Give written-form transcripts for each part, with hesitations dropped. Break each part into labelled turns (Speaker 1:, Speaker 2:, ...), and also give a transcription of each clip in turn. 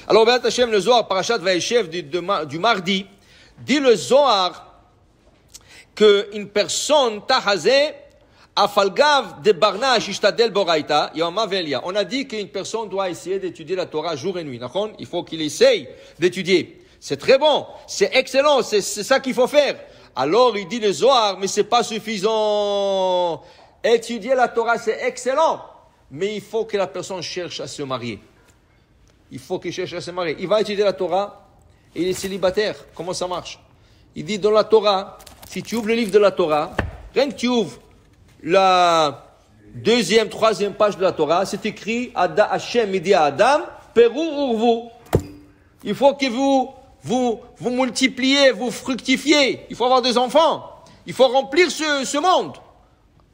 Speaker 1: Alors, Be'at Hashem, le Zohar, Parashat Vaeshev du mardi, dit le Zohar qu'une personne, Tahazé, Afalgav de Barnash Ishtadel Boraita, Yoma Velia. On a dit qu'une personne doit essayer d'étudier la Torah jour et nuit. Il faut qu'il essaye d'étudier. C'est très bon, c'est excellent, c'est ça qu'il faut faire. Alors il dit le Zohar, mais c'est pas suffisant. Étudier la Torah, c'est excellent, mais il faut que la personne cherche à se marier. Il faut qu'il cherche à se marier. Il va étudier la Torah et il est célibataire. Comment ça marche? Il dit dans la Torah, si tu ouvres le livre de la Torah, rien que tu ouvres la deuxième, troisième page de la Torah, c'est écrit Hashem il dit à Adam, Perou Urvu. Il faut que vous multipliez, vous fructifiez. Il faut avoir des enfants. Il faut remplir ce monde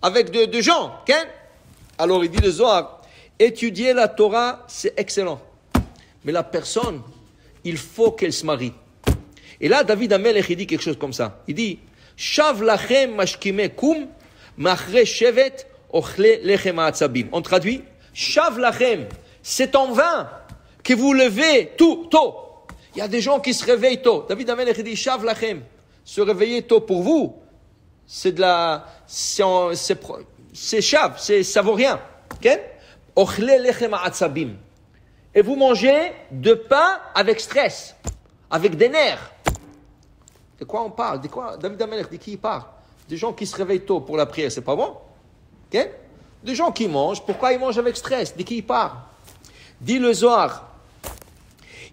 Speaker 1: avec de gens. Okay? Alors il dit le Zohar, étudier la Torah, c'est excellent. Mais la personne, il faut qu'elle se marie. Et là, David Amelech, il dit quelque chose comme ça. Il dit, Shav lachem mashkime kum, machre shevet ochle lechem ha'atzabim. On traduit, Shav lachem, c'est en vain que vous levez tôt. Il y a des gens qui se réveillent tôt. David Amelech dit, Shav lachem, se réveiller tôt pour vous, c'est shav, ça vaut rien. Ochle lechem ha'atzabim. Et vous mangez de pain avec stress, avec des nerfs. De quoi on parle? De quoi David Amelech, de qui il parle? Des gens qui se réveillent tôt pour la prière, c'est pas bon? Des gens qui mangent, pourquoi ils mangent avec stress? De qui il parle? Dit le Zohar.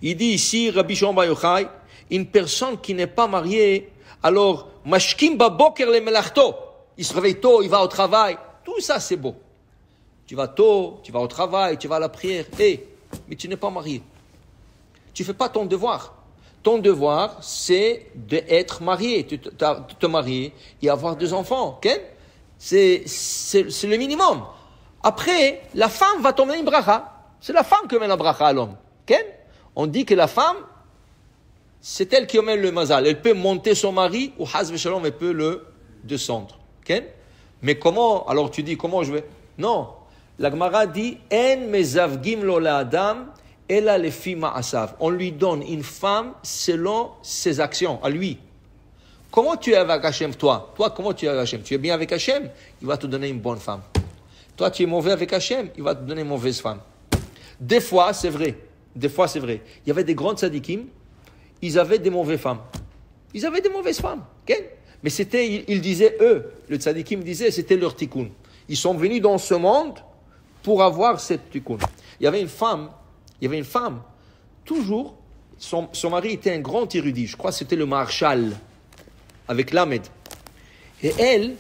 Speaker 1: Il dit ici, Rabbi Shimon Bar Yochai, une personne qui n'est pas mariée, alors, mashkim baboker le melachto. Il se réveille tôt, il va au travail. Tout ça, c'est beau. Tu vas tôt, tu vas au travail, tu vas à la prière. Mais tu n'es pas marié. Tu fais pas ton devoir. Ton devoir, c'est d'être marié, te marier et avoir des enfants. Okay? C'est le minimum. Après, la femme va t'emmener une bracha. C'est la femme qui emmène la bracha à l'homme. Okay? On dit que la femme, c'est elle qui emmène le mazal. Elle peut monter son mari ou haz v'shalom, elle peut le descendre. Okay? Mais comment? Alors tu dis, comment je vais? Non. La Gemara dit, En mezavgim lo la'adam, ela lefi ma'asav. On lui donne une femme selon ses actions, à lui. Comment tu es avec Hachem, toi? Toi, comment tu es avec Hachem? Tu es bien avec Hachem? Il va te donner une bonne femme. Toi, tu es mauvais avec Hachem? Il va te donner une mauvaise femme. Des fois, c'est vrai. Il y avait des grands tzadikim, ils avaient des mauvaises femmes. Ils avaient des mauvaises femmes. Okay? Mais c'était, ils disaient, eux, le tzadikim disait, c'était leur tikkun. Ils sont venus dans ce monde pour avoir cette tikkun. Il y avait une femme, toujours, son mari était un grand érudit, je crois que c'était le Maharshal, avec Lamed. Et elle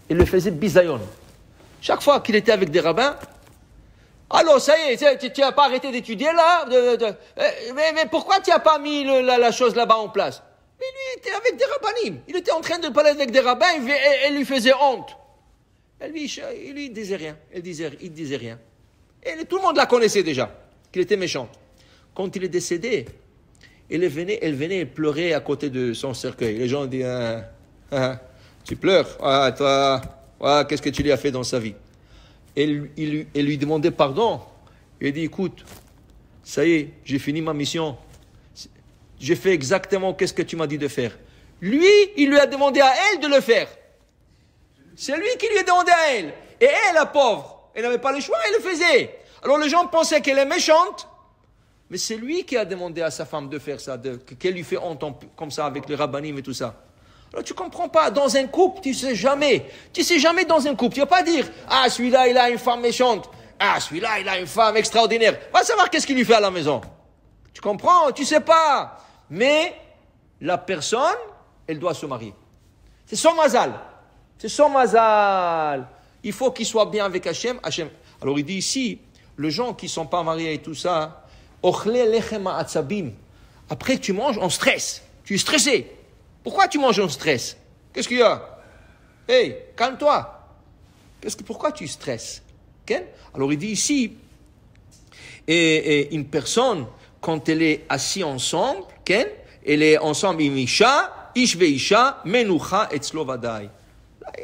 Speaker 1: le faisait bisayon. Chaque fois qu'il était avec des rabbins, alors ça y est, tu n'as pas arrêté d'étudier là mais pourquoi tu n'as pas mis la chose là-bas en place? Mais lui, il était avec des rabbanim. Il était en train de parler avec des rabbins et elle lui faisait honte. Il lui disait rien. Il disait rien. Et tout le monde la connaissait déjà, qu'il était méchant. Quand il est décédé, elle venait pleurer à côté de son cercueil. Les gens disent, tu pleures? Toi, qu'est-ce que tu lui as fait dans sa vie? Elle lui demandait pardon. Il dit, écoute, ça y est, j'ai fini ma mission. J'ai fait exactement ce que tu m'as dit de faire. Lui, il lui a demandé à elle de le faire. C'est lui qui lui a demandé à elle. Et elle, la pauvre, elle n'avait pas le choix, elle le faisait. Alors les gens pensaient qu'elle est méchante, mais c'est lui qui a demandé à sa femme de faire ça, qu'elle lui fait honte comme ça avec les rabbanim et tout ça. Alors tu comprends pas, dans un couple, tu sais jamais dans un couple, tu vas pas dire, celui-là il a une femme méchante, celui-là il a une femme extraordinaire. Va savoir qu'est-ce qu'il lui fait à la maison. Tu comprends? Tu sais pas. Mais la personne, elle doit se marier. C'est son mazal. Il faut qu'il soit bien avec Hachem. Alors il dit ici, les gens qui ne sont pas mariés et tout ça, après tu manges en stress. Tu es stressé. Pourquoi tu manges en stress? Qu'est-ce qu'il y a? Calme-toi. Pourquoi tu stresses? Alors il dit ici, et une personne, quand elle est assise ensemble, elle est ensemble, ish veisha, menucha etzlo vadai.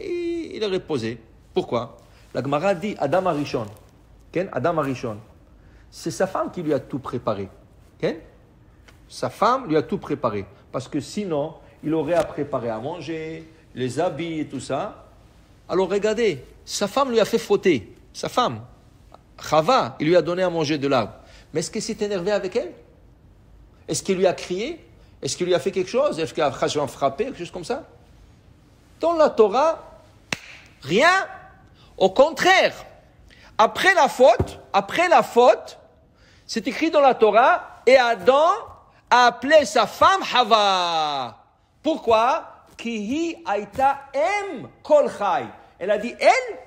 Speaker 1: Il est reposé. Pourquoi? La Gemara dit Adam Arishon. Adam Arishon. C'est sa femme qui lui a tout préparé. Okay? Sa femme lui a tout préparé. Parce que sinon, il aurait à préparer à manger, les habits et tout ça. Alors regardez, sa femme lui a fait fauter. Sa femme, Chava, il lui a donné à manger de l'arbre. Mais est-ce qu'il s'est énervé avec elle? Est-ce qu'il lui a crié? Est-ce qu'il lui a fait quelque chose? Est-ce qu'il a frappé, quelque chose comme ça? Dans la Torah, rien. Au contraire, après la faute, c'est écrit dans la Torah, et Adam a appelé sa femme Hava. Pourquoi? Kihi aita em kol chai. Elle a dit, elle,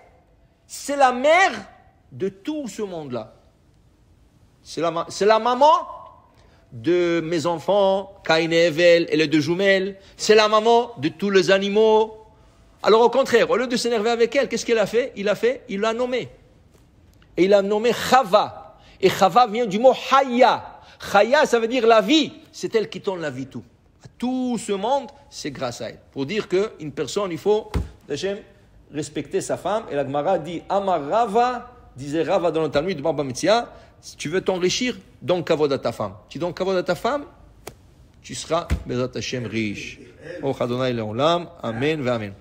Speaker 1: c'est la mère de tout ce monde-là. C'est la maman de mes enfants, Caïn et Hevel et les deux jumelles. C'est la maman de tous les animaux. Alors au contraire, au lieu de s'énerver avec elle, qu'est-ce qu'il a fait? Il l'a nommé. Et il a nommé Chava. Et Chava vient du mot Chaya. Chaya, ça veut dire la vie. C'est elle qui donne la vie tout. À tout ce monde, c'est grâce à elle. Pour dire qu'une personne, il faut, respecter sa femme. Et la Gemara dit, Amar Rava, disait Rava dans le Talmud de Baba Metzia, si tu veux t'enrichir, donne kavod à ta femme. Tu donnes kavod à ta femme, tu seras, Bezat Hashem, riche. Oh, Adonai Leolam, Amen, Amen.